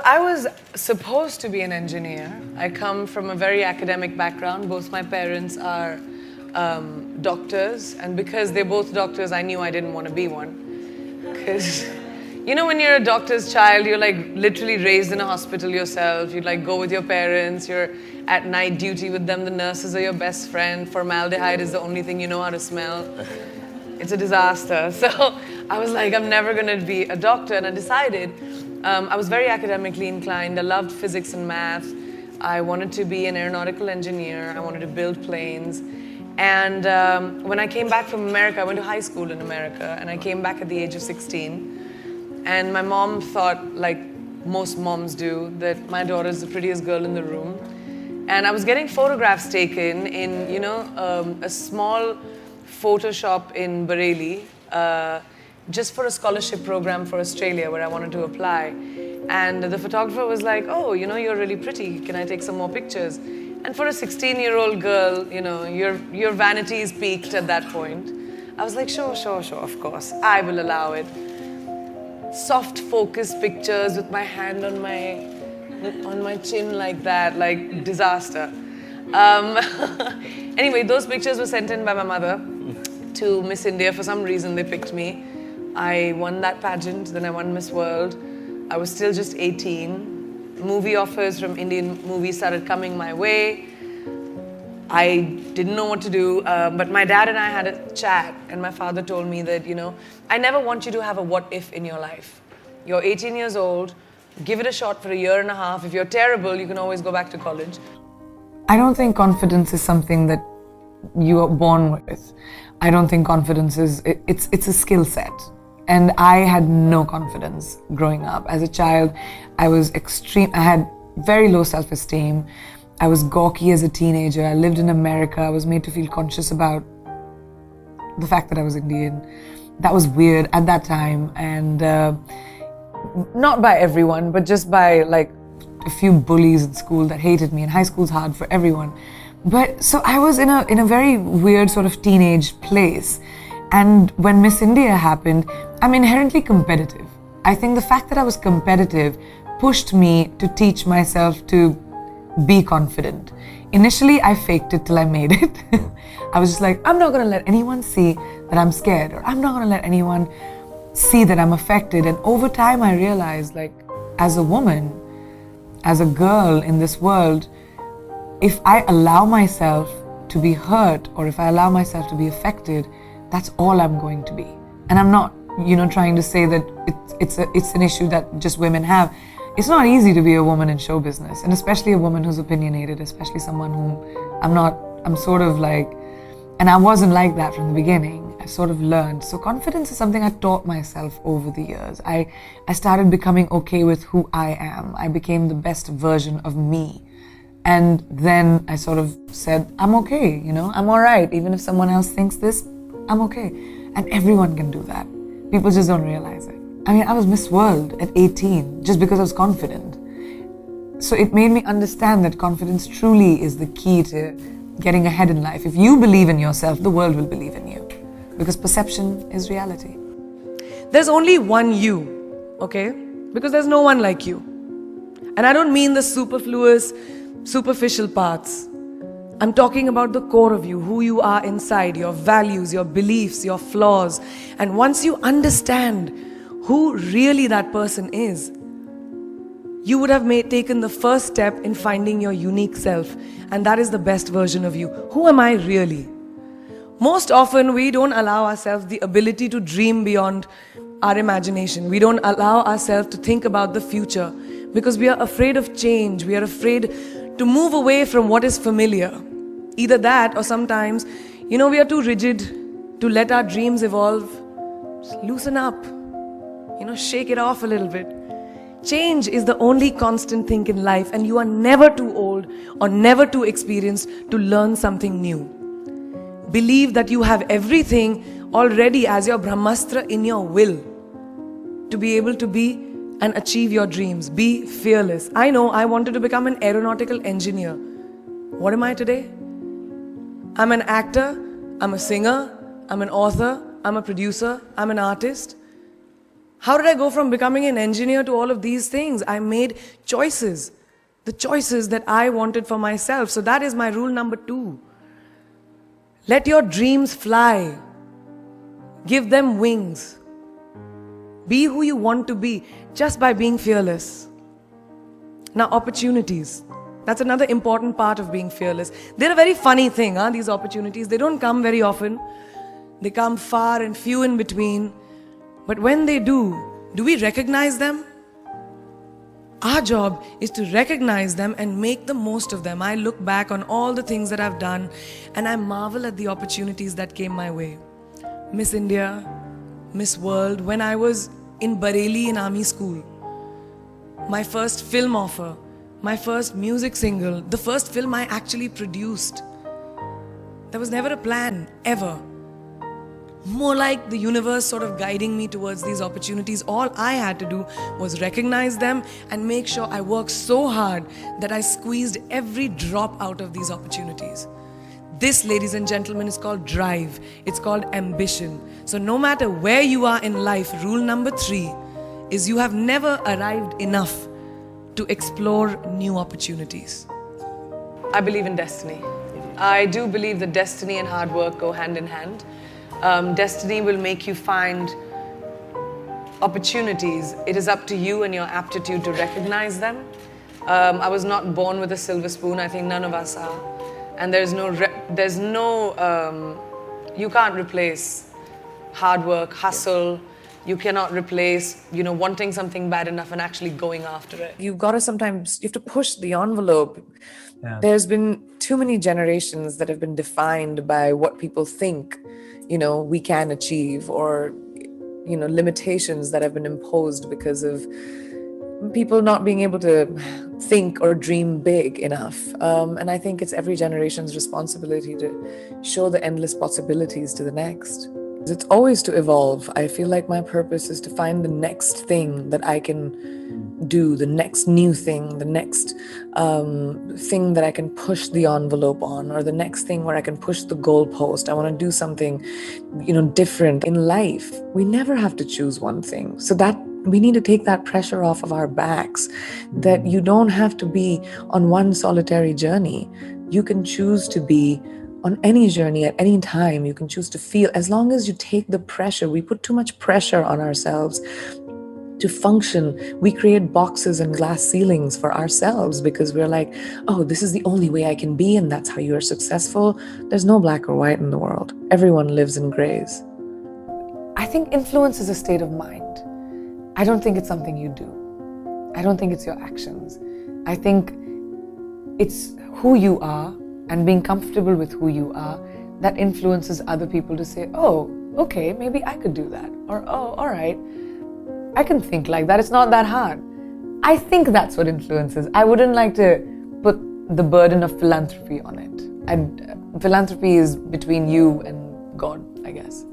I was supposed to be an engineer. I come from a very academic background. Both my parents are doctors, and because they're both doctors, I knew I didn't want to be one. Because, you know, when you're a doctor's child, you're like literally raised in a hospital yourself. You like go with your parents, you're at night duty with them, the nurses are your best friend, formaldehyde is the only thing you know how to smell. It's a disaster. So I was like, I'm never gonna be a doctor, and I decided, I was very academically inclined. I loved physics and math. I wanted to be an aeronautical engineer. I wanted to build planes. And when I came back from America, I went to high school in America, and I came back at the age of 16. And my mom thought, like most moms do, that my daughter is the prettiest girl in the room. And I was getting photographs taken in, you know, a small photo shop in Bareilly, just for a scholarship program for Australia where I wanted to apply. And the photographer was like, oh, you know, you're really pretty. Can I take some more pictures? And for a 16-year-old girl, you know, your vanity is peaked at that point. I was like, sure, of course. I will allow it. Soft focus pictures with my hand on my chin like that, like disaster. Anyway, those pictures were sent in by my mother to Miss India. For some reason, they picked me. I won that pageant, then I won Miss World. I was still just 18. Movie offers from Indian movies started coming my way. I didn't know what to do, but my dad and I had a chat, and my father told me that, you know, I never want you to have a what if in your life. You're 18 years old, give it a shot for a year and a half. If you're terrible, you can always go back to college. I don't think confidence is something that you are born with. I don't think confidence is, it's a skill set. And I had no confidence growing up. As a child, I was I had very low self-esteem. I was gawky as a teenager. I lived in America. I was made to feel conscious about the fact that I was Indian. That was weird at that time. And not by everyone, but just by like a few bullies in school that hated me. And high school's hard for everyone. But so I was in a very weird sort of teenage place. And when Miss India happened, I'm inherently competitive. I think the fact that I was competitive pushed me to teach myself to be confident. Initially, I faked it till I made it. I was just like, I'm not gonna let anyone see that I'm scared, or I'm not gonna let anyone see that I'm affected. And over time, I realized, like, as a woman, as a girl in this world, if I allow myself to be hurt, or if I allow myself to be affected, that's all I'm going to be. And I'm not, you know, trying to say that it's an issue that just women have. It's not easy to be a woman in show business, and especially a woman who's opinionated, especially someone whom I'm sort of like, and I wasn't like that from the beginning. I sort of learned. So confidence is something I taught myself over the years. I started becoming okay with who I am. I became the best version of me. And then I sort of said, I'm okay, you know, I'm all right. Even if someone else thinks this, I'm okay. And everyone can do that. People just don't realize it. I mean, I was Miss World at 18 just because I was confident. So it made me understand that confidence truly is the key to getting ahead in life. If you believe in yourself, the world will believe in you. Because perception is reality. There's only one you, okay? Because there's no one like you. And I don't mean the superfluous, superficial parts. I'm talking about the core of you, who you are inside, your values, your beliefs, your flaws. And once you understand who really that person is, you would have taken the first step in finding your unique self. And that is the best version of you. Who am I really? Most often, we don't allow ourselves the ability to dream beyond our imagination. We don't allow ourselves to think about the future because we are afraid of change. We are afraid to move away from what is familiar. Either that, or sometimes, you know, we are too rigid to let our dreams evolve. Just loosen up, you know, shake it off a little bit. Change is the only constant thing in life, and you are never too old or never too experienced to learn something new. Believe that you have everything already as your Brahmastra in your will to be able to be and achieve your dreams. Be fearless. I know I wanted to become an aeronautical engineer. What am I today? I'm an actor, I'm a singer, I'm an author, I'm a producer, I'm an artist. How did I go from becoming an engineer to all of these things? I made choices. The choices that I wanted for myself. So that is my rule number 2. Let your dreams fly. Give them wings. Be who you want to be just by being fearless. Now, opportunities. That's another important part of being fearless. They're a very funny thing, these opportunities. They don't come very often. They come far and few in between. But when they do we recognize them? Our job is to recognize them and make the most of them. I look back on all the things that I've done and I marvel at the opportunities that came my way. Miss India, Miss World, when I was in Bareilly in army school. My first film offer, my first music single, the first film I actually produced. There was never a plan, ever. More like the universe sort of guiding me towards these opportunities. All I had to do was recognize them and make sure I worked so hard that I squeezed every drop out of these opportunities. This, ladies and gentlemen, is called drive. It's called ambition. So no matter where you are in life, rule number 3 is you have never arrived enough to explore new opportunities. I believe in destiny. I do believe that destiny and hard work go hand in hand. Destiny will make you find opportunities. It is up to you and your aptitude to recognize them. I was not born with a silver spoon. I think none of us are. And you can't replace hard work, hustle. You cannot replace, wanting something bad enough and actually going after it. You have to push the envelope. Yeah. There's been too many generations that have been defined by what people think, we can achieve, or, limitations that have been imposed because of people not being able to think or dream big enough. And I think it's every generation's responsibility to show the endless possibilities to the next. It's always to evolve. I feel like my purpose is to find the next thing that I can do, the next new thing, the next thing that I can push the envelope on, or the next thing where I can push the goalpost. I want to do something, different in life. We never have to choose one thing. So that we need to take that pressure off of our backs, that you don't have to be on one solitary journey. You can choose to be on any journey at any time. You can choose to feel, as long as you take the pressure. We put too much pressure on ourselves to function. We create boxes and glass ceilings for ourselves because we're like, oh, this is the only way I can be, and that's how you are successful. There's no black or white in the world. Everyone lives in grays. I think influence is a state of mind. I don't think it's something you do. I don't think it's your actions. I think it's who you are and being comfortable with who you are that influences other people to say, oh, okay, maybe I could do that. Or, oh, all right, I can think like that. It's not that hard. I think that's what influences. I wouldn't like to put the burden of philanthropy on it. Philanthropy is between you and God, I guess.